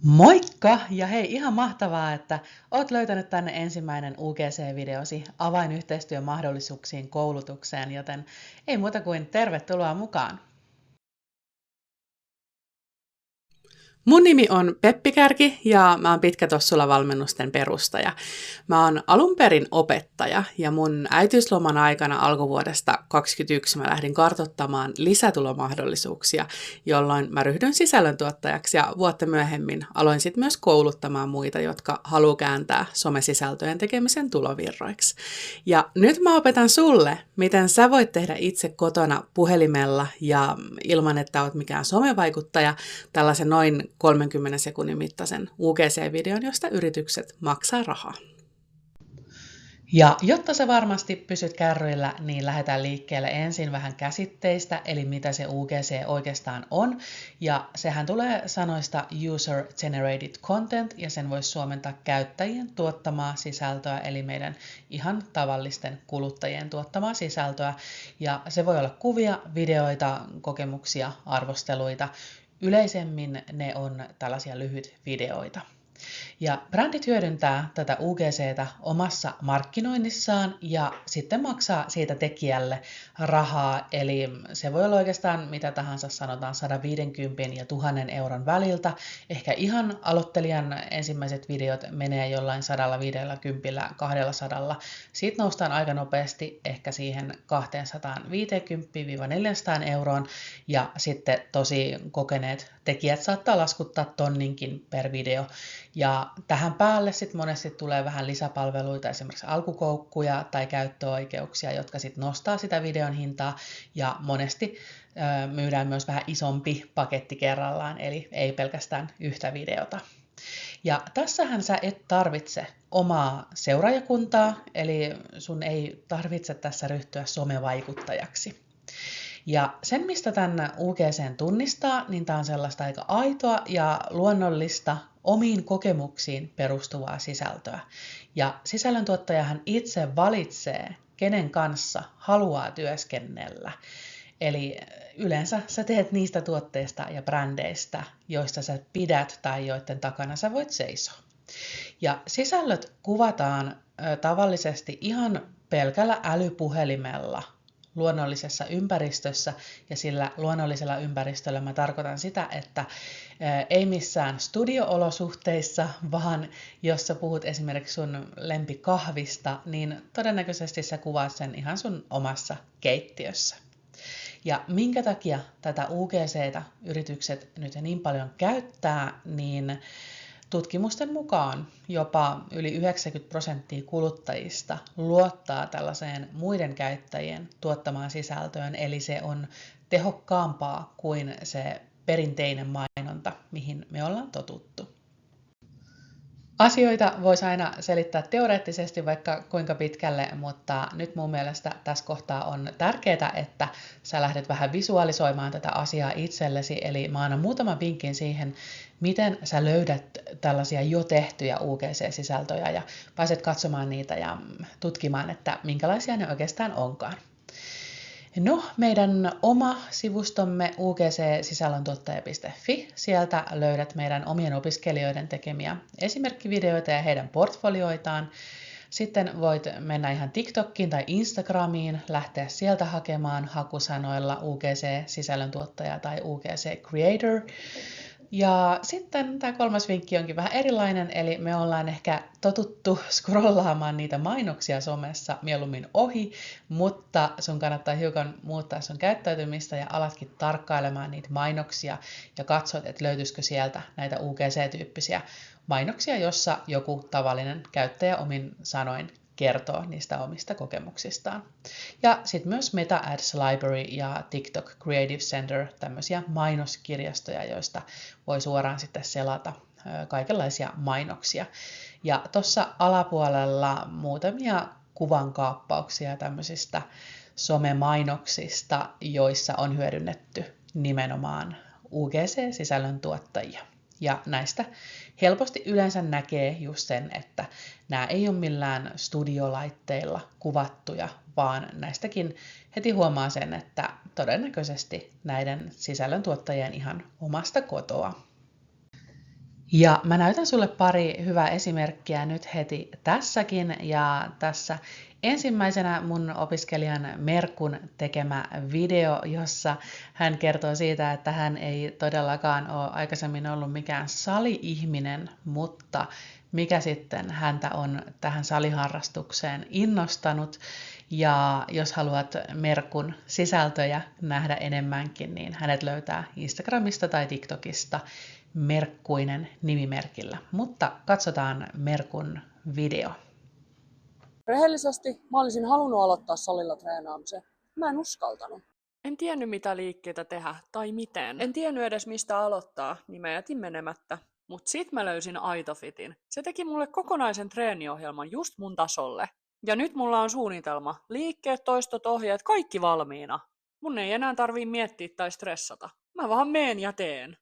Moikka! Ja hei, ihan mahtavaa, että oot löytänyt tänne ensimmäinen UGC-videosi avainyhteistyön mahdollisuuksiin koulutukseen, joten ei muuta kuin tervetuloa mukaan! Mun nimi on Peppi Kärki ja mä oon Pitkä Tossulla valmennusten perustaja. Mä oon alun perin opettaja ja mun äitiysloman aikana alkuvuodesta 2021 mä lähdin kartoittamaan lisätulomahdollisuuksia, jolloin mä ryhdyin sisällöntuottajaksi ja vuotta myöhemmin aloin sitten myös kouluttamaan muita, jotka haluaa kääntää somesisältöjen tekemisen tulovirroiksi. Ja nyt mä opetan sulle, miten sä voit tehdä itse kotona puhelimella ja ilman, että oot mikään somevaikuttaja, tällaisen noin 30 sekunnin mittaisen UGC-videon, josta yritykset maksaa rahaa. Ja jotta sä varmasti pysyt kärryillä, niin lähdetään liikkeelle ensin vähän käsitteistä, eli mitä se UGC oikeastaan on. Ja sehän tulee sanoista User Generated Content, ja sen voisi suomentaa käyttäjien tuottamaa sisältöä, eli meidän ihan tavallisten kuluttajien tuottamaa sisältöä. Ja se voi olla kuvia, videoita, kokemuksia, arvosteluita. Yleisemmin ne on tällaisia lyhyt videoita. Ja brändit hyödyntää tätä UGCtä omassa markkinoinnissaan ja sitten maksaa siitä tekijälle rahaa. Eli se voi olla oikeastaan mitä tahansa, sanotaan 150 ja 1000 euron väliltä. Ehkä ihan aloittelijan ensimmäiset videot menee jollain 150-200. Siitä noustaan aika nopeasti ehkä siihen 250-400 euroon ja sitten tosi kokeneet tekijät saattaa laskuttaa tonninkin per video. Ja tähän päälle sitten monesti tulee vähän lisäpalveluita, esimerkiksi alkukoukkuja tai käyttöoikeuksia, jotka sitten nostaa sitä videon hintaa. Ja monesti myydään myös vähän isompi paketti kerrallaan, eli ei pelkästään yhtä videota. Ja tässähän sä et tarvitse omaa seuraajakuntaa, eli sun ei tarvitse tässä ryhtyä somevaikuttajaksi. Ja sen, mistä tämän UGCn tunnistaa, niin tämä on sellaista aika aitoa ja luonnollista omiin kokemuksiin perustuvaa sisältöä. Ja sisällöntuottajahan itse valitsee, kenen kanssa haluaa työskennellä. Eli yleensä sä teet niistä tuotteista ja brändeistä, joista sä pidät tai joiden takana sä voit seisoa. Ja sisällöt kuvataan tavallisesti ihan pelkällä älypuhelimella luonnollisessa ympäristössä, ja sillä luonnollisella ympäristöllä mä tarkoitan sitä, että ei missään studio-olosuhteissa, vaan jos sä puhut esimerkiksi sun lempikahvista, niin todennäköisesti sä kuvaat sen ihan sun omassa keittiössä. Ja minkä takia tätä UGCtä yritykset nyt niin paljon käyttää, niin tutkimusten mukaan jopa yli 90% kuluttajista luottaa tällaiseen muiden käyttäjien tuottamaan sisältöön, eli se on tehokkaampaa kuin se perinteinen mainonta, mihin me ollaan totuttu. Asioita voisi aina selittää teoreettisesti vaikka kuinka pitkälle, mutta nyt mun mielestä tässä kohtaa on tärkeää, että sä lähdet vähän visualisoimaan tätä asiaa itsellesi. Eli mä annan muutaman vinkin siihen, miten sä löydät tällaisia jo tehtyjä UGC-sisältöjä ja pääset katsomaan niitä ja tutkimaan, että minkälaisia ne oikeastaan onkaan. No, meidän oma sivustomme ugc-sisällöntuottaja.fi. Sieltä löydät meidän omien opiskelijoiden tekemiä esimerkkivideoita ja heidän portfolioitaan. Sitten voit mennä ihan TikTokiin tai Instagramiin, lähteä sieltä hakemaan hakusanoilla UGC-sisällöntuottaja tai UGC-creator. Ja sitten tämä kolmas vinkki onkin vähän erilainen, eli me ollaan ehkä totuttu scrollaamaan niitä mainoksia somessa mieluummin ohi, mutta sun kannattaa hiukan muuttaa sun käyttäytymistä ja alatkin tarkkailemaan niitä mainoksia ja katsot, että löytyisikö sieltä näitä UGC-tyyppisiä mainoksia, jossa joku tavallinen käyttäjä omin sanoin kertoo niistä omista kokemuksistaan. Ja sitten myös Meta Ads Library ja TikTok Creative Center, tämmöisiä mainoskirjastoja, joista voi suoraan sitten selata kaikenlaisia mainoksia. Ja tuossa alapuolella muutamia kuvankaappauksia tämmöisistä somemainoksista, joissa on hyödynnetty nimenomaan UGC-sisällöntuottajia. Ja näistä helposti yleensä näkee just sen, että nämä ei ole millään studiolaitteilla kuvattuja, vaan näistäkin heti huomaa sen, että todennäköisesti näiden sisällöntuottajien ihan omasta kotoa. Ja mä näytän sulle pari hyvää esimerkkiä nyt heti tässäkin. Ja tässä ensimmäisenä mun opiskelijan Merkun tekemä video, jossa hän kertoo siitä, että hän ei todellakaan ole aikaisemmin ollut mikään sali-ihminen, mutta mikä sitten häntä on tähän saliharrastukseen innostanut. Ja jos haluat Merkun sisältöjä nähdä enemmänkin, niin hänet löytää Instagramista tai TikTokista Merkkuinen nimimerkillä. Mutta katsotaan Merkun video. Rehellisesti mä olisin halunnut aloittaa salilla treenaamisen. Mä en uskaltanut. En tiennyt mitä liikkeitä tehdä tai miten. En tiennyt edes mistä aloittaa, niin mä jätin menemättä. Mut sit mä löysin Aitofitin. Se teki mulle kokonaisen treeniohjelman just mun tasolle. Ja nyt mulla on suunnitelma. Liikkeet, toistot, ohjeet, kaikki valmiina. Mun ei enää tarvii miettiä tai stressata. Mä vaan meen ja teen.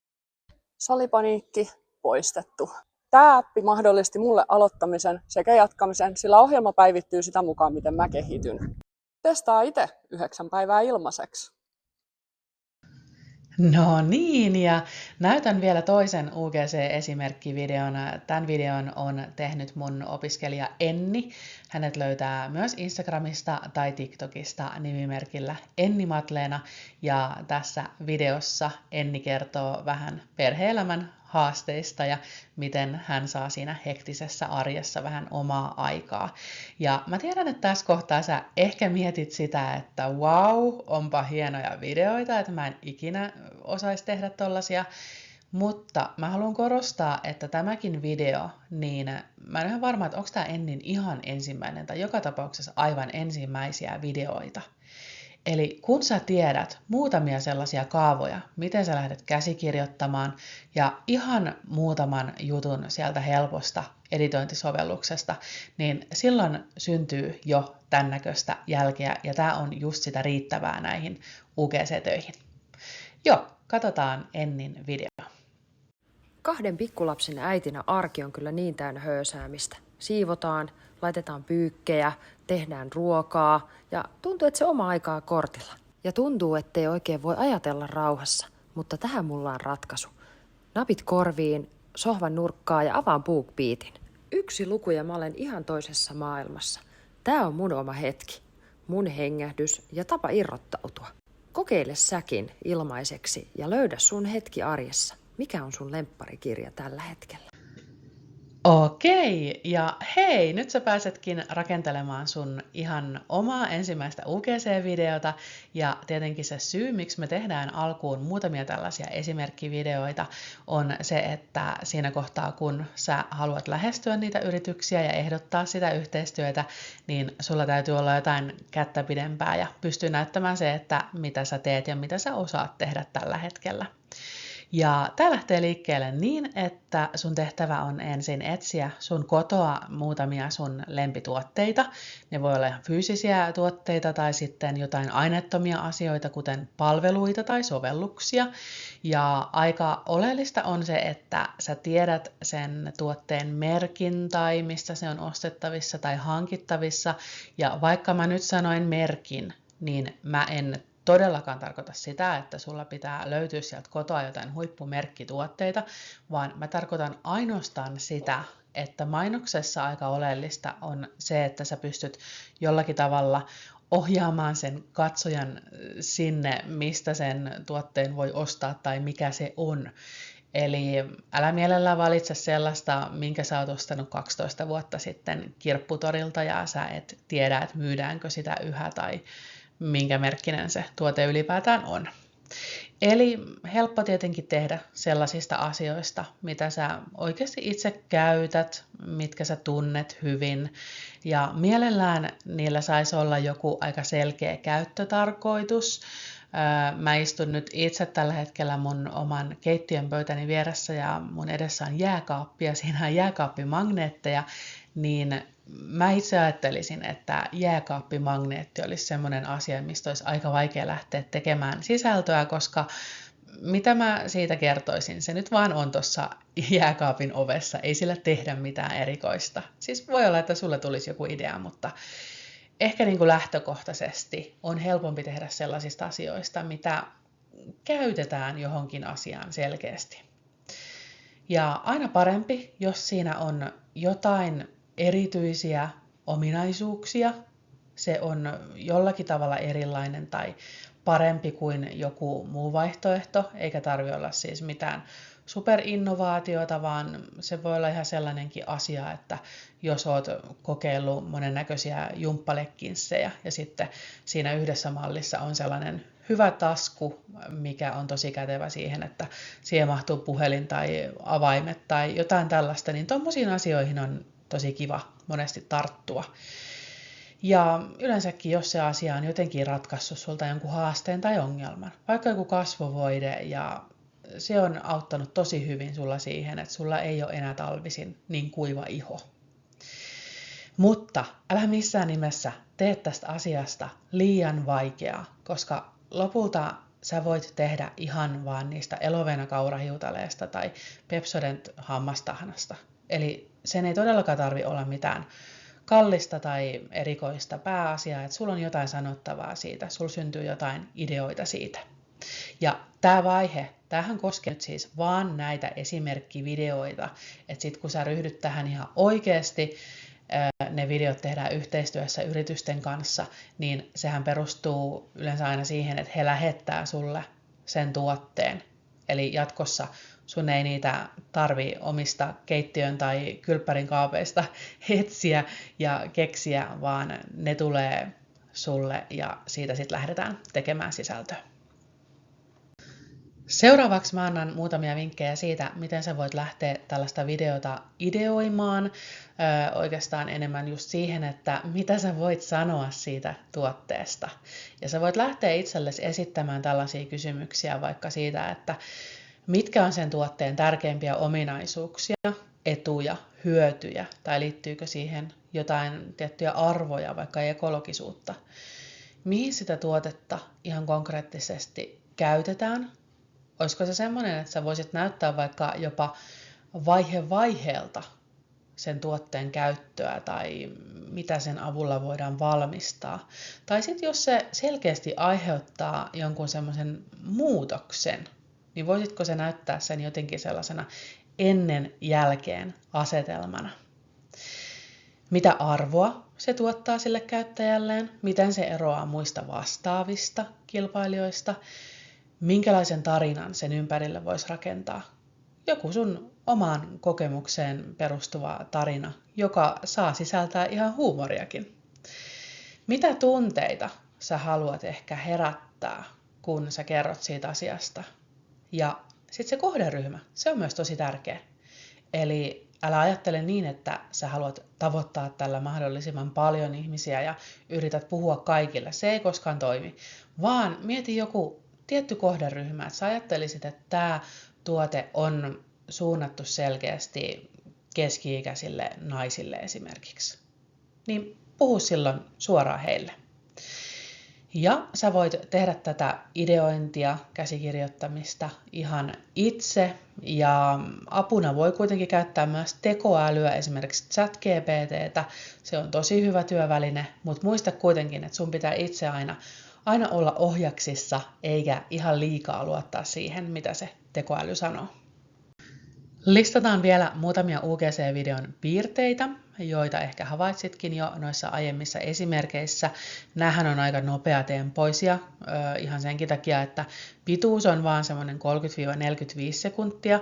Salipaniikki poistettu. Tämä appi mahdollisti mulle aloittamisen sekä jatkamisen, sillä ohjelma päivittyy sitä mukaan, miten mä kehityn. Testaa itse 9 päivää ilmaiseksi. No niin, ja näytän vielä toisen UGC-esimerkkivideon. Tämän videon on tehnyt mun opiskelija Enni. Hänet löytää myös Instagramista tai TikTokista nimimerkillä Enni Matleena. Ja tässä videossa Enni kertoo vähän perhe-elämän haasteista ja miten hän saa siinä hektisessä arjessa vähän omaa aikaa. Ja mä tiedän, että tässä kohtaa sä ehkä mietit sitä, että wow, onpa hienoja videoita, että mä en ikinä osaisi tehdä tollasia. Mutta mä haluan korostaa, että tämäkin video, niin mä en ole ihan varma, että onko tämä Ennin ihan ensimmäinen tai joka tapauksessa aivan ensimmäisiä videoita. Eli kun sä tiedät muutamia sellaisia kaavoja, miten sä lähdet käsikirjoittamaan ja ihan muutaman jutun sieltä helposta editointisovelluksesta, niin silloin syntyy jo tämän näköistä jälkeä ja tämä on just sitä riittävää näihin UGC-töihin. Joo, katsotaan Ennin video. 2 pikkulapsen äitinä arki on kyllä niin täynnä höösäämistä. Siivotaan, laitetaan pyykkejä, tehdään ruokaa ja tuntuu, että se oma aikaa on kortilla. Ja tuntuu, ettei oikein voi ajatella rauhassa, mutta tähän mulla on ratkaisu. Napit korviin, sohvan nurkkaa ja avaan BookBeatin. 1 luku ja mä olen ihan toisessa maailmassa. Tää on mun oma hetki, mun hengähdys ja tapa irrottautua. Kokeile säkin ilmaiseksi ja löydä sun hetki arjessa. Mikä on sun lempparikirja tällä hetkellä? Okei, ja hei, nyt sä pääsetkin rakentelemaan sun ihan omaa ensimmäistä UGC-videota, ja tietenkin se syy, miksi me tehdään alkuun muutamia tällaisia esimerkkivideoita, on se, että siinä kohtaa, kun sä haluat lähestyä niitä yrityksiä ja ehdottaa sitä yhteistyötä, niin sulla täytyy olla jotain kättä pidempää ja pystyy näyttämään se, että mitä sä teet ja mitä sä osaat tehdä tällä hetkellä. Ja tämä lähtee liikkeelle niin, että sun tehtävä on ensin etsiä sun kotoa muutamia sun lempituotteita. Ne voi olla ihan fyysisiä tuotteita tai sitten jotain aineettomia asioita, kuten palveluita tai sovelluksia. Ja aika oleellista on se, että sä tiedät sen tuotteen merkin tai mistä se on ostettavissa tai hankittavissa. Ja vaikka mä nyt sanoin merkin, niin mä en todellakaan tarkoita sitä, että sulla pitää löytyä sieltä kotoa jotain huippumerkkituotteita, vaan mä tarkoitan ainoastaan sitä, että mainoksessa aika oleellista on se, että sä pystyt jollakin tavalla ohjaamaan sen katsojan sinne, mistä sen tuotteen voi ostaa tai mikä se on. Eli älä mielellään valitse sellaista, minkä sä oot ostanut 12 vuotta sitten kirpputorilta ja sä et tiedä, että myydäänkö sitä yhä tai minkä merkkinen se tuote ylipäätään on. Eli helppo tietenkin tehdä sellaisista asioista, mitä sä oikeasti itse käytät, mitkä sä tunnet hyvin. Ja mielellään niillä saisi olla joku aika selkeä käyttötarkoitus. Mä istun nyt itse tällä hetkellä mun oman keittiön pöytäni vieressä ja mun edessä on jääkaappi ja siinä on jääkaappimagneetteja, niin mä itse ajattelisin, että jääkaappimagneetti olisi semmoinen asia, mistä olisi aika vaikea lähteä tekemään sisältöä, koska mitä mä siitä kertoisin, se nyt vaan on tuossa jääkaapin ovessa, ei sillä tehdä mitään erikoista. Siis voi olla, että sulle tulisi joku idea, mutta ehkä niin kuin lähtökohtaisesti on helpompi tehdä sellaisista asioista, mitä käytetään johonkin asiaan selkeästi. Ja aina parempi, jos siinä on jotain erityisiä ominaisuuksia, se on jollakin tavalla erilainen tai parempi kuin joku muu vaihtoehto, eikä tarvitse olla siis mitään superinnovaatiota, vaan se voi olla ihan sellainenkin asia, että jos oot kokeillut monennäköisiä jumppalekkinssejä ja sitten siinä yhdessä mallissa on sellainen hyvä tasku, mikä on tosi kätevä siihen, että siihen mahtuu puhelin tai avaimet tai jotain tällaista, niin tommosiin asioihin on tosi kiva monesti tarttua. Ja yleensäkin, jos se asia on jotenkin ratkaissut sulta jonkun haasteen tai ongelman, vaikka joku kasvovoide, ja se on auttanut tosi hyvin sulla siihen, että sulla ei ole enää talvisin niin kuiva iho. Mutta älä missään nimessä tee tästä asiasta liian vaikeaa, koska lopulta sä voit tehdä ihan vaan niistä Elovena-kaurahiutaleesta tai Pepsodent hammastahnasta. Eli sen ei todellakaan tarvitse olla mitään kallista tai erikoista, pääasiaa, että sulla on jotain sanottavaa siitä, sulla syntyy jotain ideoita siitä. Ja tämä vaihe, tämähän koskee nyt siis vaan näitä esimerkkivideoita, että sit kun sä ryhdyt tähän ihan oikeasti, ne videot tehdään yhteistyössä yritysten kanssa, niin sehän perustuu yleensä aina siihen, että he lähettää sulle sen tuotteen. Eli jatkossa sun ei niitä tarvi omista keittiön tai kylppärin kaapeista etsiä ja keksiä, vaan ne tulee sulle ja siitä sitten lähdetään tekemään sisältöä. Seuraavaksi mä annan muutamia vinkkejä siitä, miten sä voit lähteä tällaista videota ideoimaan, oikeastaan enemmän just siihen, että mitä sä voit sanoa siitä tuotteesta. Ja sä voit lähteä itsellesi esittämään tällaisia kysymyksiä vaikka siitä, että mitkä on sen tuotteen tärkeimpiä ominaisuuksia, etuja, hyötyjä, tai liittyykö siihen jotain tiettyjä arvoja, vaikka ekologisuutta. Mihin sitä tuotetta ihan konkreettisesti käytetään? Olisiko se semmoinen, että sä voisit näyttää vaikka jopa vaiheelta sen tuotteen käyttöä tai mitä sen avulla voidaan valmistaa. Tai sitten jos se selkeästi aiheuttaa jonkun semmoisen muutoksen, niin voisitko se näyttää sen jotenkin sellaisena ennen-jälkeen asetelmana? Mitä arvoa se tuottaa sille käyttäjälleen? Miten se eroaa muista vastaavista kilpailijoista? Minkälaisen tarinan sen ympärille voisi rakentaa? Joku sun omaan kokemukseen perustuva tarina, joka saa sisältää ihan huumoriakin. Mitä tunteita sä haluat ehkä herättää, kun sä kerrot siitä asiasta? Ja sitten se kohderyhmä, se on myös tosi tärkeä. Eli älä ajattele niin, että sä haluat tavoittaa tällä mahdollisimman paljon ihmisiä ja yrität puhua kaikille. Se ei koskaan toimi, vaan mieti joku tietty kohderyhmä, että sä ajattelisit, että tämä tuote on suunnattu selkeästi keski-ikäisille naisille esimerkiksi. Niin puhu silloin suoraan heille. Ja sä voit tehdä tätä ideointia, käsikirjoittamista ihan itse, ja apuna voi kuitenkin käyttää myös tekoälyä, esimerkiksi ChatGPT:tä. Se on tosi hyvä työväline, mutta muista kuitenkin, että sun pitää itse aina olla ohjaksissa, eikä ihan liikaa luottaa siihen, mitä se tekoäly sanoo. Listataan vielä muutamia UGC-videon piirteitä, joita ehkä havaitsitkin jo noissa aiemmissa esimerkkeissä. Nämähän on aika nopeatempoisia, ihan senkin takia, että pituus on vaan semmoinen 30-45 sekuntia,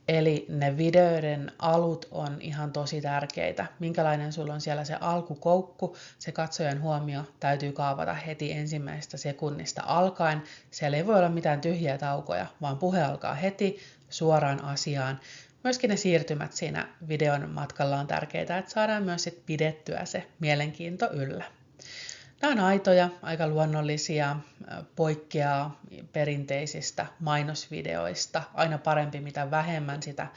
eli ne videoiden alut on ihan tosi tärkeitä. Minkälainen sulla on siellä se alkukoukku, se katsojan huomio täytyy kaavata heti ensimmäisestä sekunnista alkaen. Siellä ei voi olla mitään tyhjiä taukoja, vaan puhe alkaa heti suoraan asiaan. Myöskin ne siirtymät siinä videon matkalla on tärkeitä, että saadaan myös sit pidettyä se mielenkiinto yllä. Nämä on aitoja, aika luonnollisia, poikkeaa perinteisistä mainosvideoista. Aina parempi, mitä vähemmän sitä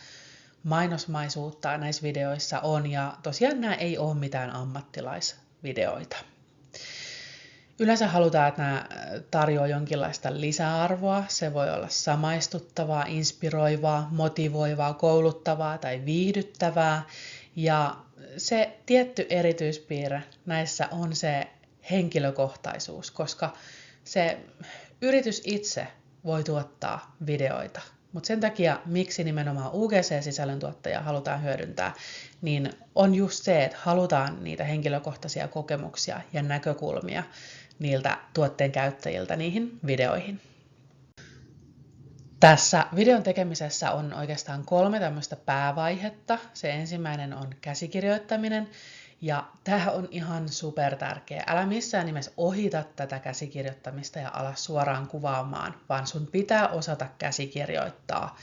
mainosmaisuutta näissä videoissa on. Ja tosiaan nämä ei ole mitään ammattilaisvideoita. Yleensä halutaan, että nämä tarjoaa jonkinlaista lisäarvoa. Se voi olla samaistuttavaa, inspiroivaa, motivoivaa, kouluttavaa tai viihdyttävää. Ja se tietty erityispiirre näissä on se henkilökohtaisuus, koska se yritys itse voi tuottaa videoita Mutta sen takia, miksi nimenomaan UGC-sisällöntuottajaa halutaan hyödyntää, niin on just se, että halutaan niitä henkilökohtaisia kokemuksia ja näkökulmia niiltä tuotteen käyttäjiltä niihin videoihin. Tässä videon tekemisessä on oikeastaan 3 tämmöistä päävaihetta. Se ensimmäinen on käsikirjoittaminen, ja tämä on ihan super tärkeä. Älä missään nimessä ohita tätä käsikirjoittamista ja ala suoraan kuvaamaan, vaan sun pitää osata käsikirjoittaa.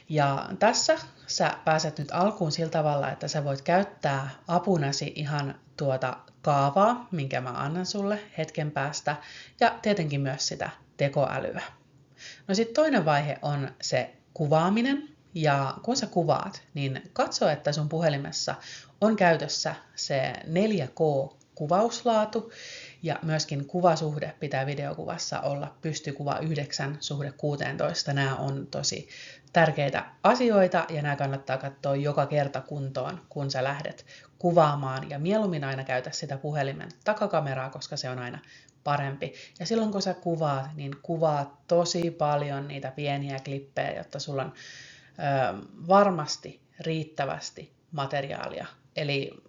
Ja tässä sä pääset nyt alkuun sillä tavalla, että sä voit käyttää apunasi ihan tuota kaavaa, minkä mä annan sulle hetken päästä, ja tietenkin myös sitä tekoälyä. No sitten toinen vaihe on se kuvaaminen, ja kun sä kuvaat, niin katso, että sun puhelimessa on käytössä se 4K-kuvauslaatu, ja myöskin kuvasuhde pitää videokuvassa olla pystykuva 9:16. Nämä on tosi tärkeitä asioita, ja nämä kannattaa katsoa joka kerta kuntoon, kun sä lähdet kuvaamaan, ja mieluummin aina käytä sitä puhelimen takakameraa, koska se on aina parempi. Ja silloin kun sä kuvaat, niin kuvaa tosi paljon niitä pieniä klippejä, jotta sulla on varmasti riittävästi materiaalia. Eli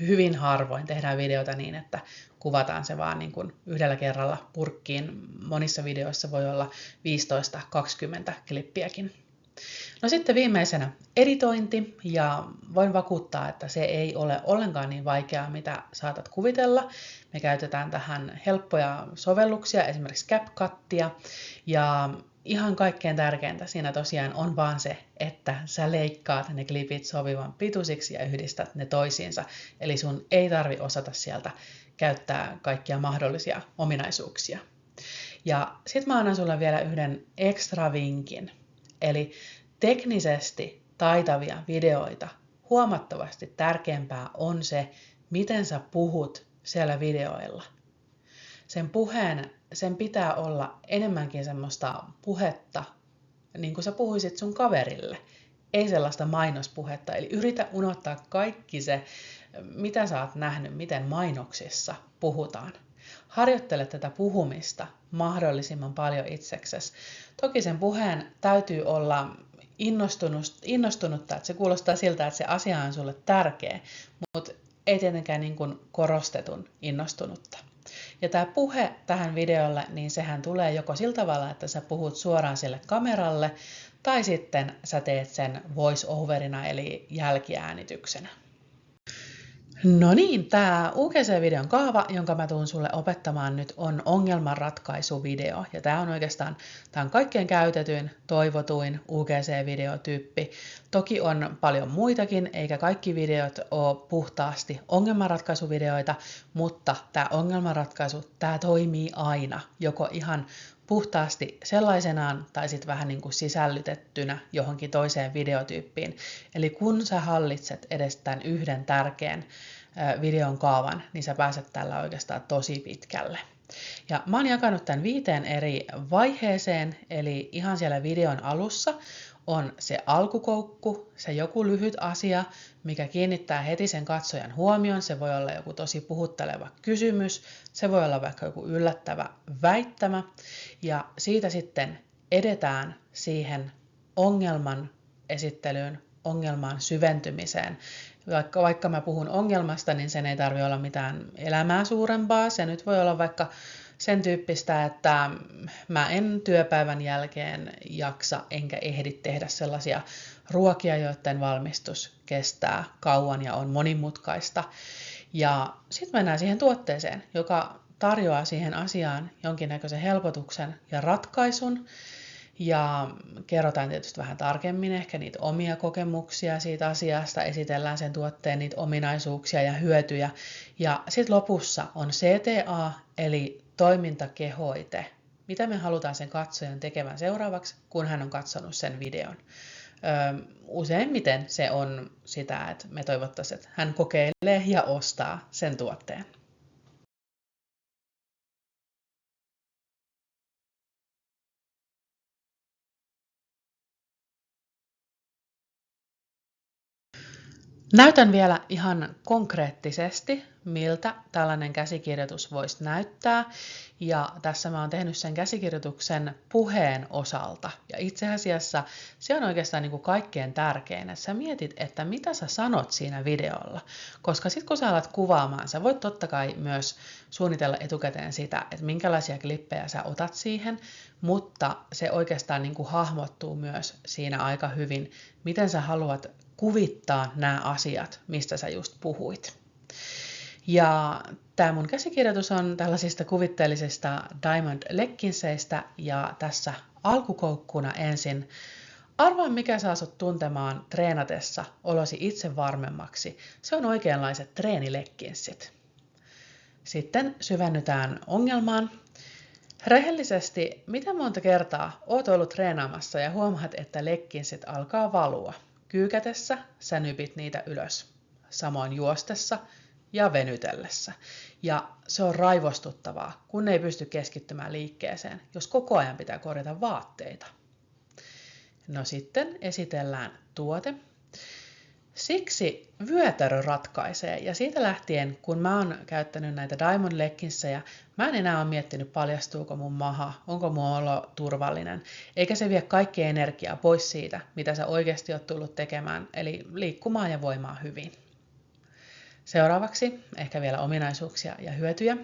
hyvin harvoin tehdään videota niin, että kuvataan se vaan niin kuin yhdellä kerralla purkkiin. Monissa videoissa voi olla 15-20 klippiäkin. No sitten viimeisenä editointi, ja voin vakuuttaa, että se ei ole ollenkaan niin vaikeaa, mitä saatat kuvitella. Me käytetään tähän helppoja sovelluksia, esimerkiksi CapCutia, ja ihan kaikkein tärkeintä siinä tosiaan on vaan se, että sä leikkaat ne klipit sopivan pituisiksi ja yhdistät ne toisiinsa. Eli sun ei tarvi osata sieltä käyttää kaikkia mahdollisia ominaisuuksia. Ja sit mä annan sulle vielä yhden ekstra vinkin. Eli teknisesti taitavia videoita huomattavasti tärkeämpää on se, miten sä puhut siellä videoilla. Sen pitää olla enemmänkin semmoista puhetta, niin kuin sä puhuisit sun kaverille. Ei sellaista mainospuhetta. Eli yritä unohtaa kaikki se, mitä sä oot nähnyt, miten mainoksissa puhutaan. Harjoittele tätä puhumista mahdollisimman paljon itseksesi. Toki sen puheen täytyy olla innostunutta, että se kuulostaa siltä, että se asia on sulle tärkeä, mutta ei tietenkään niin kuin korostetun innostunutta. Ja tämä puhe tähän videolle, niin sehän tulee joko sillä tavalla, että sä puhut suoraan sille kameralle, tai sitten sä teet sen voice-overina, eli jälkiäänityksenä. No niin, tämä UGC-videon kaava, jonka mä tuun sulle opettamaan nyt, on ongelmanratkaisuvideo. Ja tämä on oikeastaan kaikkein käytetyin, toivotuin UGC-videotyyppi. Toki on paljon muitakin, eikä kaikki videot ole puhtaasti ongelmanratkaisuvideoita, mutta tämä ongelmanratkaisu, tämä toimii aina, joko ihan puhtaasti sellaisenaan tai sitten vähän niin kuin sisällytettynä johonkin toiseen videotyyppiin. Eli kun sä hallitset edes tämän yhden tärkeän videon kaavan, niin sä pääset tällä oikeastaan tosi pitkälle. Ja mä oon jakanut tämän 5 eri vaiheeseen, eli ihan siellä videon alussa on se alkukoukku, se joku lyhyt asia, mikä kiinnittää heti sen katsojan huomion. Se voi olla joku tosi puhutteleva kysymys, se voi olla vaikka joku yllättävä väittämä, ja siitä sitten edetään siihen ongelman esittelyyn, ongelmaan syventymiseen. Vaikka mä puhun ongelmasta, niin sen ei tarvitse olla mitään elämää suurempaa. Se nyt voi olla vaikka sen tyyppistä, että mä en työpäivän jälkeen jaksa enkä ehdi tehdä sellaisia ruokia, joiden valmistus kestää kauan ja on monimutkaista. Ja sitten mennään siihen tuotteeseen, joka tarjoaa siihen asiaan jonkinnäköisen helpotuksen ja ratkaisun. Ja kerrotaan tietysti vähän tarkemmin ehkä niitä omia kokemuksia siitä asiasta, esitellään sen tuotteen niitä ominaisuuksia ja hyötyjä. Ja sitten lopussa on CTA, eli toimintakehoite, mitä me halutaan sen katsojan tekevän seuraavaksi, kun hän on katsonut sen videon. Useimmiten se on sitä, että me toivottaisiin, että hän kokeilee ja ostaa sen tuotteen. Näytän vielä ihan konkreettisesti, miltä tällainen käsikirjoitus voisi näyttää. Ja tässä mä oon tehnyt sen käsikirjoituksen puheen osalta. Ja itse asiassa se on oikeastaan niin kuin kaikkein tärkein, että sä mietit, että mitä sä sanot siinä videolla. Koska sit kun sä alat kuvaamaan, sä voit totta kai myös suunnitella etukäteen sitä, että minkälaisia klippejä sä otat siihen, mutta se oikeastaan niin kuin hahmottuu myös siinä aika hyvin, miten sä haluat kuvittaa nämä asiat, mistä sä just puhuit. Ja tämä mun käsikirjoitus on tällaisista kuvitteellisista diamond leggingseistä ja tässä alkukoukkuna ensin arvaa mikä saa sut tuntemaan treenatessa olosi itse varmemmaksi. Se on oikeanlaiset treenileggingsit. Sitten syvennytään ongelmaan. Rehellisesti, miten monta kertaa oot ollut treenaamassa ja huomaat, että leggingsit alkaa valua? Kyykätessä sä nypit niitä ylös, samoin juostessa ja venytellessä. Ja se on raivostuttavaa, kun ei pysty keskittymään liikkeeseen, jos koko ajan pitää korjata vaatteita. No sitten esitellään tuote. Siksi vyötärö ratkaisee ja siitä lähtien, kun mä oon käyttänyt näitä diamond leggingsejä, mä en enää ole miettinyt paljastuuko mun maha, onko mun olo turvallinen, eikä se vie kaikkea energiaa pois siitä, mitä sä oikeasti oot tullut tekemään, eli liikkumaan ja voimaan hyvin. Seuraavaksi ehkä vielä ominaisuuksia ja hyötyjä.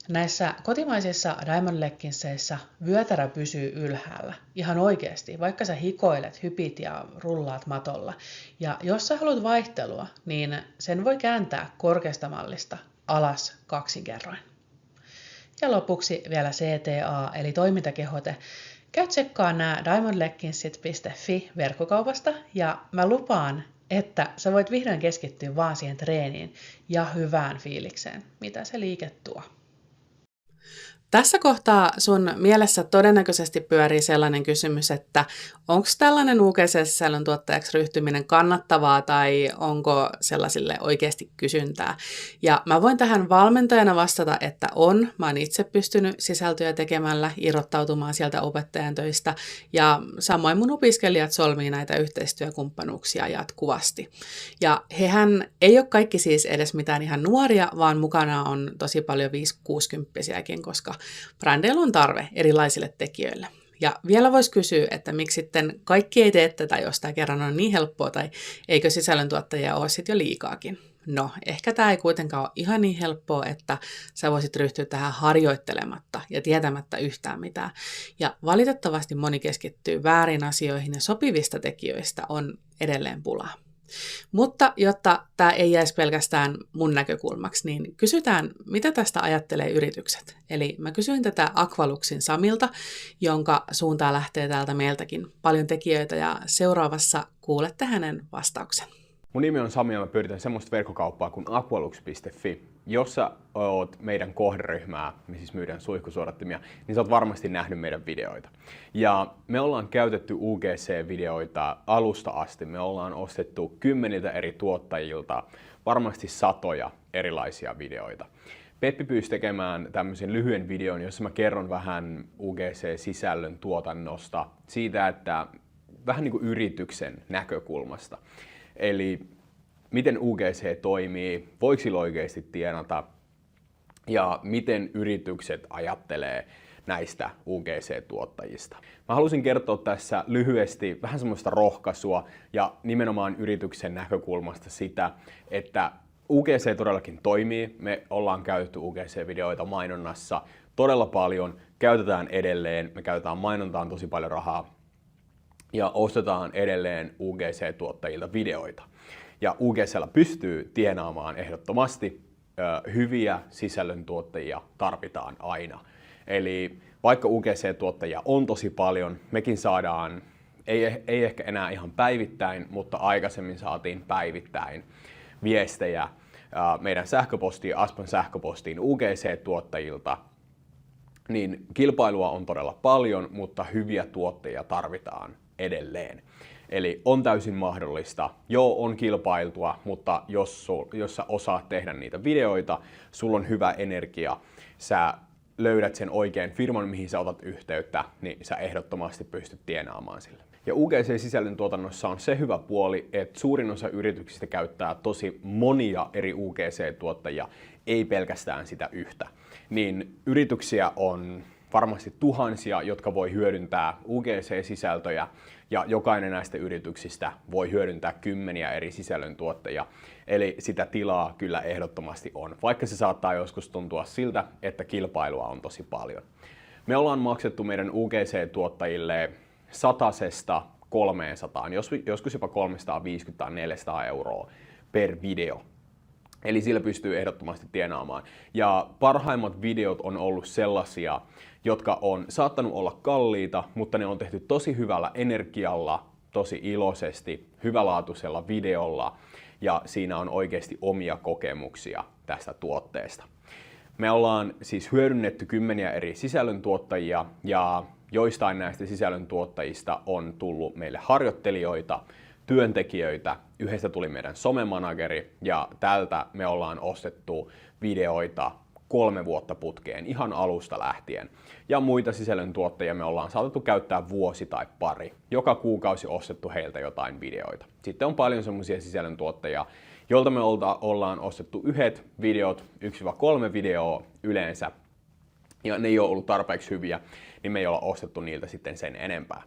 Näissä kotimaisissa diamond leggingseissä vyötärä pysyy ylhäällä ihan oikeasti, vaikka sä hikoilet, hypit ja rullaat matolla. Ja jos sä haluat vaihtelua, niin sen voi kääntää korkeasta mallista alas 2 kerroin. Ja lopuksi vielä CTA eli toimintakehote. Käy tsekkaa nämä diamondleggingsit.fi verkkokaupasta ja mä lupaan, että sä voit vihdoin keskittyä vaan siihen treeniin ja hyvään fiilikseen, mitä se liike tuo. Tässä kohtaa sun mielessä todennäköisesti pyörii sellainen kysymys, että onko tällainen UGC-sisällön tuottajaksi ryhtyminen kannattavaa tai onko sellaisille oikeasti kysyntää. Ja mä voin tähän valmentajana vastata, että on. Mä oon itse pystynyt sisältöjä tekemällä irrottautumaan sieltä opettajan töistä ja samoin mun opiskelijat solmii näitä yhteistyökumppanuuksia jatkuvasti. Ja hehän ei ole kaikki siis edes mitään ihan nuoria, vaan mukana on tosi paljon 5-60-vuotiaitakin, koska brändeillä on tarve erilaisille tekijöille. Ja vielä voisi kysyä, että miksi sitten kaikki ei tee tätä, jos tämä kerran on niin helppoa, tai eikö sisällöntuottajia ole sitten jo liikaakin? No, ehkä tämä ei kuitenkaan ole ihan niin helppoa, että sä voisit ryhtyä tähän harjoittelematta ja tietämättä yhtään mitään. Ja valitettavasti moni keskittyy väärin asioihin ja sopivista tekijöistä on edelleen pulaa. Mutta jotta tämä ei jäisi pelkästään mun näkökulmaksi, niin kysytään, mitä tästä ajattelee yritykset. Eli mä kysyin tätä Aqualuxin Samilta, jonka suuntaan lähtee täältä meiltäkin paljon tekijöitä, ja seuraavassa kuulette hänen vastauksen. Mun nimi on Sami ja mä pyöritän semmoista verkkokauppaa kuin aqualux.fi. Jos sä oot meidän kohderyhmää, me siis myydään suihkusuodattimia, niin sä oot varmasti nähnyt meidän videoita. Ja me ollaan käytetty UGC-videoita alusta asti. Me ollaan ostettu 10 eri tuottajilta varmasti satoja erilaisia videoita. Peppi pyysi tekemään tämmöisen lyhyen videon, jossa mä kerron vähän UGC-sisällön tuotannosta, siitä, että vähän niin kuin yrityksen näkökulmasta. Eli miten UGC toimii, voiko sillä oikeasti tienata ja miten yritykset ajattelee näistä UGC-tuottajista. Mä halusin kertoa tässä lyhyesti vähän semmoista rohkaisua ja nimenomaan yrityksen näkökulmasta sitä, että UGC todellakin toimii. Me ollaan käytetty UGC-videoita mainonnassa todella paljon, käytetään edelleen, me käytetään mainontaan tosi paljon rahaa ja ostetaan edelleen UGC-tuottajilta videoita. Ja UGC:llä pystyy tienaamaan ehdottomasti, hyviä sisällöntuottajia tarvitaan aina. Eli vaikka UGC-tuottajia on tosi paljon, mekin saadaan, ei ehkä enää ihan päivittäin, mutta aikaisemmin saatiin päivittäin viestejä meidän sähköpostiin, Aspan sähköpostiin UGC-tuottajilta. Niin kilpailua on todella paljon, mutta hyviä tuottajia tarvitaan edelleen. Eli on täysin mahdollista. Joo, on kilpailtua, mutta jos sä osaat tehdä niitä videoita, sulla on hyvä energia, sä löydät sen oikean firman, mihin sä otat yhteyttä, niin sä ehdottomasti pystyt tienaamaan sille. Ja UGC-sisällön tuotannossa on se hyvä puoli, että suurin osa yrityksistä käyttää tosi monia eri UGC-tuottajia, ei pelkästään sitä yhtä. Niin yrityksiä on varmasti tuhansia, jotka voi hyödyntää UGC-sisältöjä, ja jokainen näistä yrityksistä voi hyödyntää kymmeniä eri sisällöntuottajia. Eli sitä tilaa kyllä ehdottomasti on, vaikka se saattaa joskus tuntua siltä, että kilpailua on tosi paljon. Me ollaan maksettu meidän UGC-tuottajille 100–300, joskus jopa 350 tai 400 euroa per video. Eli sillä pystyy ehdottomasti tienaamaan. Ja parhaimmat videot on ollut sellaisia, jotka on saattanut olla kalliita, mutta ne on tehty tosi hyvällä energialla, tosi iloisesti, hyvälaatuisella videolla, ja siinä on oikeasti omia kokemuksia tästä tuotteesta. Me ollaan siis hyödynnetty kymmeniä eri sisällöntuottajia, ja joistain näistä sisällöntuottajista on tullut meille harjoittelijoita, työntekijöitä, yhdestä tuli meidän somemanageri, ja tältä me ollaan ostettu videoita 3 vuotta putkeen, ihan alusta lähtien. Ja muita sisällöntuottajia me ollaan saatettu käyttää vuosi tai pari. Joka kuukausi ostettu heiltä jotain videoita. Sitten on paljon semmoisia sisällöntuottajia, joilta me ollaan ostettu yhdet videot, 1–3 videoa yleensä, ja ne ei ole ollut tarpeeksi hyviä, niin me ei olla ostettu niiltä sitten sen enempää.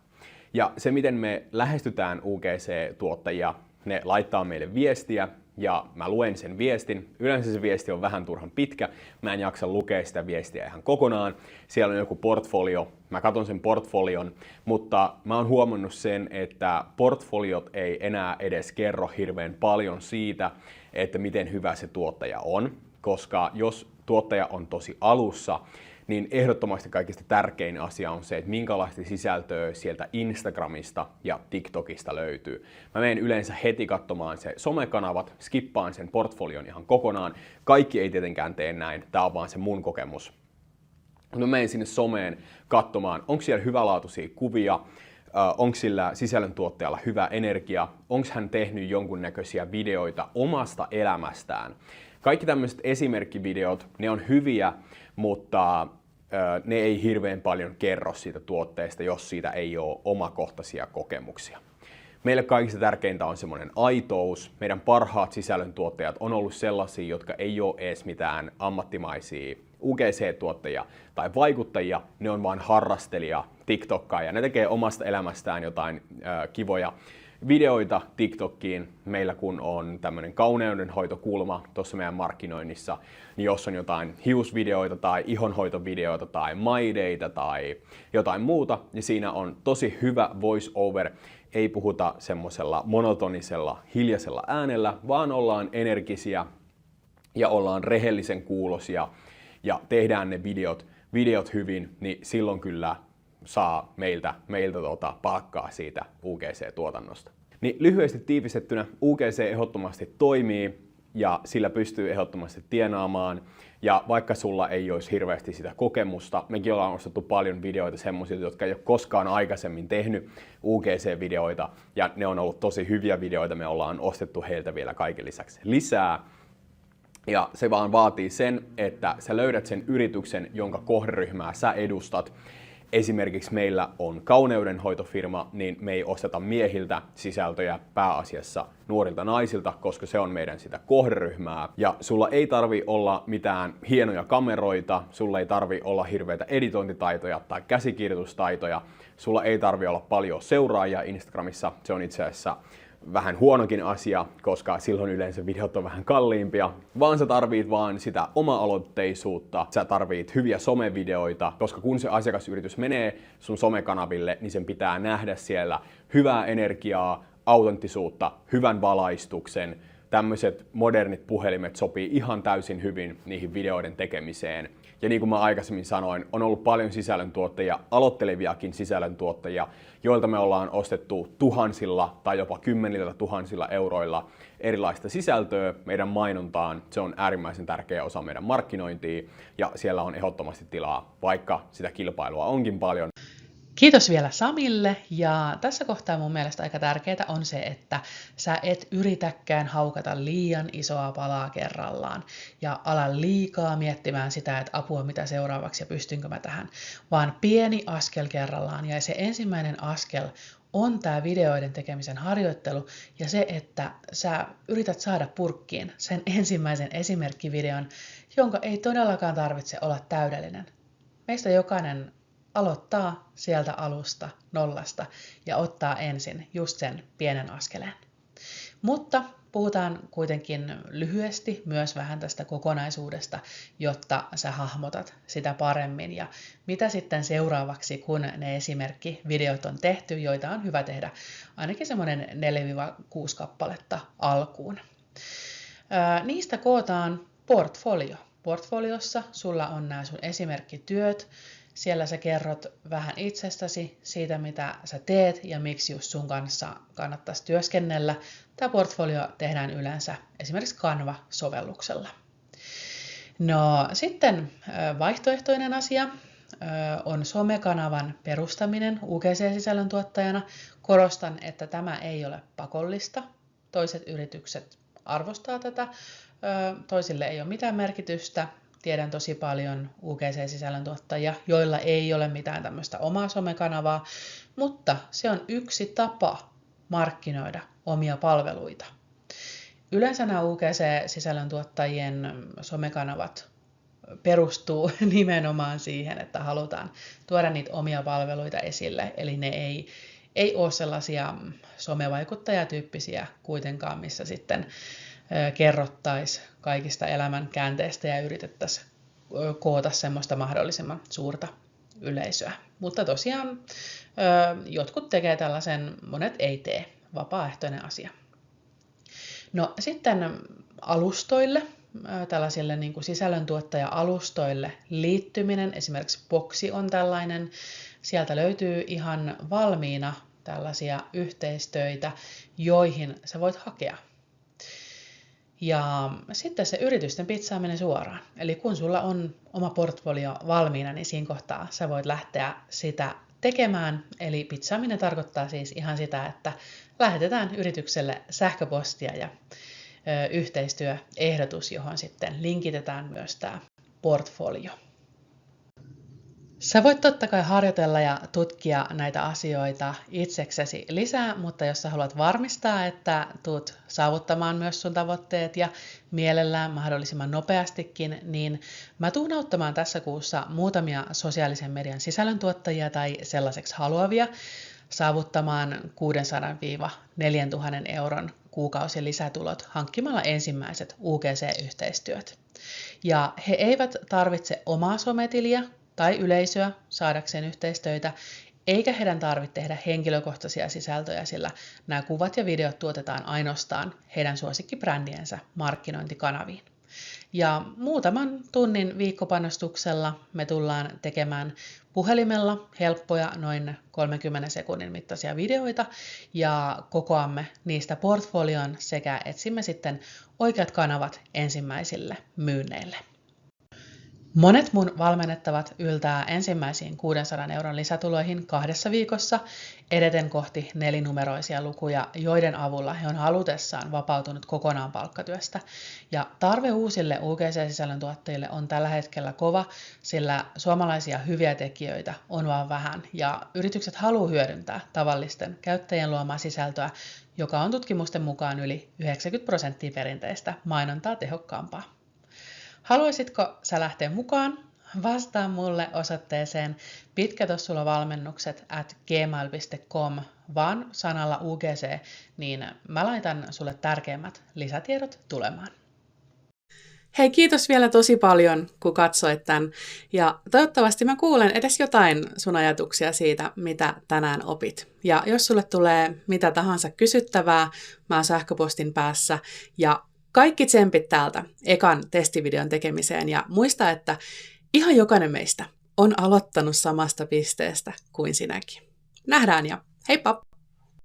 Ja se, miten me lähestytään UGC-tuottajia, ne laittaa meille viestiä, ja mä luen sen viestin. Yleensä se viesti on vähän turhan pitkä, mä en jaksa lukea sitä viestiä ihan kokonaan. Siellä on joku portfolio, mä katson sen portfolion, mutta mä oon huomannut sen, että portfoliot ei enää edes kerro hirveän paljon siitä, että miten hyvä se tuottaja on, koska jos tuottaja on tosi alussa, niin ehdottomasti kaikista tärkein asia on se, että minkälaista sisältöä sieltä Instagramista ja TikTokista löytyy. Mä menen yleensä heti katsomaan se somekanavat, skippaan sen portfolion ihan kokonaan. Kaikki ei tietenkään tee näin, tää on vaan se mun kokemus. Mä menen sinne someen katsomaan, onko siellä hyvälaatuisia kuvia, onko sillä sisällöntuottajalla hyvä energia, onko hän tehnyt jonkunnäköisiä videoita omasta elämästään. Kaikki tämmöiset esimerkkivideot, ne on hyviä, mutta ne ei hirveän paljon kerro siitä tuotteesta, jos siitä ei ole omakohtaisia kokemuksia. Meille kaikista tärkeintä on semmoinen aitous. Meidän parhaat sisällöntuottajat on ollut sellaisia, jotka ei ole edes mitään ammattimaisia UGC-tuottajia tai vaikuttajia. Ne on vain harrastelija, TikTokkaajia. Ne tekee omasta elämästään jotain kivoja videoita TikTokkiin. Meillä kun on tämmöinen kauneudenhoitokulma tuossa meidän markkinoinnissa, niin jos on jotain hiusvideoita tai ihonhoitovideoita tai maideita tai jotain muuta, niin siinä on tosi hyvä voice over. Ei puhuta semmoisella monotonisella, hiljaisella äänellä, vaan ollaan energisiä ja ollaan rehellisen kuulosia ja tehdään ne videot hyvin, niin silloin kyllä saa meiltä palkkaa siitä UGC-tuotannosta. Niin lyhyesti tiivistettynä UGC ehdottomasti toimii ja sillä pystyy ehdottomasti tienaamaan. Ja vaikka sulla ei olisi hirveästi sitä kokemusta, mekin ollaan ostettu paljon videoita semmoisilta, jotka ei ole koskaan aikaisemmin tehnyt UGC-videoita. Ja ne on ollut tosi hyviä videoita, me ollaan ostettu heiltä vielä kaiken lisäksi lisää. Ja se vaan vaatii sen, että sä löydät sen yrityksen, jonka kohderyhmää sä edustat. Esimerkiksi meillä on kauneudenhoitofirma, niin me ei osteta miehiltä sisältöjä pääasiassa nuorilta naisilta, koska se on meidän sitä kohderyhmää. Ja sulla ei tarvi olla mitään hienoja kameroita, sulla ei tarvi olla hirveitä editointitaitoja tai käsikirjoitustaitoja, sulla ei tarvi olla paljon seuraajia Instagramissa, se on itse asiassa vähän huonokin asia, koska silloin yleensä videot on vähän kalliimpia, vaan sä tarvit vaan sitä oma-aloitteisuutta, sä tarvit hyviä somevideoita, koska kun se asiakasyritys menee sun somekanaville, niin sen pitää nähdä siellä hyvää energiaa, autenttisuutta, hyvän valaistuksen. Tämmöiset modernit puhelimet sopii ihan täysin hyvin niihin videoiden tekemiseen. Ja niin kuin mä aikaisemmin sanoin, on ollut paljon sisällöntuottajia, aloitteleviakin sisällöntuottajia, joilta me ollaan ostettu tuhansilla tai jopa 10 000 euroilla erilaista sisältöä meidän mainontaan. Se on äärimmäisen tärkeä osa meidän markkinointia ja siellä on ehdottomasti tilaa, vaikka sitä kilpailua onkin paljon. Kiitos vielä Samille, ja tässä kohtaa mun mielestä aika tärkeää on se, että sä et yritäkään haukata liian isoa palaa kerrallaan ja ala liikaa miettimään sitä, että apua mitä seuraavaksi ja pystynkö mä tähän, vaan pieni askel kerrallaan, ja se ensimmäinen askel on tämä videoiden tekemisen harjoittelu ja se, että sä yrität saada purkkiin sen ensimmäisen esimerkkivideon, jonka ei todellakaan tarvitse olla täydellinen. Meistä jokainen aloittaa sieltä alusta, nollasta ja ottaa ensin just sen pienen askeleen. Mutta puhutaan kuitenkin lyhyesti myös vähän tästä kokonaisuudesta, jotta sä hahmotat sitä paremmin ja mitä sitten seuraavaksi, kun ne esimerkkivideot on tehty, joita on hyvä tehdä ainakin semmoinen 4-6 kappaletta alkuun. Niistä kootaan portfolio. Portfoliossa sulla on nämä sun esimerkkityöt. Siellä sä kerrot vähän itsestäsi, siitä mitä sä teet ja miksi just sun kanssa kannattaisi työskennellä. Tämä portfolio tehdään yleensä esimerkiksi Canva-sovelluksella. No sitten vaihtoehtoinen asia on somekanavan perustaminen UGC-sisällön tuottajana. Korostan, että tämä ei ole pakollista. Toiset yritykset arvostaa tätä, toisille ei ole mitään merkitystä. Tiedän tosi paljon UGC-sisällöntuottajia, joilla ei ole mitään tämmöistä omaa somekanavaa, mutta se on yksi tapa markkinoida omia palveluita. Yleensä nämä UGC-sisällöntuottajien somekanavat perustuu nimenomaan siihen, että halutaan tuoda niitä omia palveluita esille, eli ne ei ole sellaisia somevaikuttajatyyppisiä kuitenkaan, missä sitten kerrottaisiin kaikista elämän käänteistä ja yritettäisiin koota semmoista mahdollisimman suurta yleisöä. Mutta tosiaan jotkut tekee tällaisen, monet ei tee, vapaaehtoinen asia. No sitten alustoille, tällaisille niin kuin sisällöntuottaja-alustoille liittyminen, esimerkiksi Boxi on tällainen, sieltä löytyy ihan valmiina tällaisia yhteistöitä, joihin sä voit hakea. Ja sitten se yritysten pitsaaminen suoraan. Eli kun sulla on oma portfolio valmiina, niin siinä kohtaa sä voit lähteä sitä tekemään. Eli pitsaaminen tarkoittaa siis ihan sitä, että lähetetään yritykselle sähköpostia ja yhteistyöehdotus, johon sitten linkitetään myös tämä portfolio. Sä voit totta kai harjoitella ja tutkia näitä asioita itseksesi lisää, mutta jos sä haluat varmistaa, että tuut saavuttamaan myös sun tavoitteet ja mielellään mahdollisimman nopeastikin, niin mä tuun auttamaan tässä kuussa muutamia sosiaalisen median sisällöntuottajia tai sellaiseksi haluavia saavuttamaan 600–4 000 euron kuukausi lisätulot hankkimalla ensimmäiset UGC-yhteistyöt. Ja he eivät tarvitse omaa sometiliä tai yleisöä saadakseen yhteistöitä, eikä heidän tarvitse tehdä henkilökohtaisia sisältöjä, sillä nämä kuvat ja videot tuotetaan ainoastaan heidän suosikkibrändiensä markkinointikanaviin. Ja muutaman tunnin viikkopanostuksella me tullaan tekemään puhelimella helppoja noin 30 sekunnin mittaisia videoita ja kokoamme niistä portfolion sekä etsimme sitten oikeat kanavat ensimmäisille myynneille. Monet mun valmennettavat yltää ensimmäisiin 600 euron lisätuloihin 2 viikossa edeten kohti 4-numeroisia lukuja, joiden avulla he on halutessaan vapautunut kokonaan palkkatyöstä. Ja tarve uusille UGC-sisällöntuottajille on tällä hetkellä kova, sillä suomalaisia hyviä tekijöitä on vaan vähän ja yritykset haluaa hyödyntää tavallisten käyttäjien luomaa sisältöä, joka on tutkimusten mukaan yli 90% perinteistä mainontaa tehokkaampaa. Haluaisitko sä lähteä mukaan? Vastaa mulle osoitteeseen pitkätossulovalmennukset@gmail.com vaan sanalla UGC, niin mä laitan sulle tärkeimmät lisätiedot tulemaan. Hei, kiitos vielä tosi paljon, kun katsoit tämän. Ja toivottavasti mä kuulen edes jotain sun ajatuksia siitä, mitä tänään opit. Ja jos sulle tulee mitä tahansa kysyttävää, mä oon sähköpostin päässä ja kaikki tsempit täältä ekan testivideon tekemiseen ja muista, että ihan jokainen meistä on aloittanut samasta pisteestä kuin sinäkin. Nähdään ja heippa!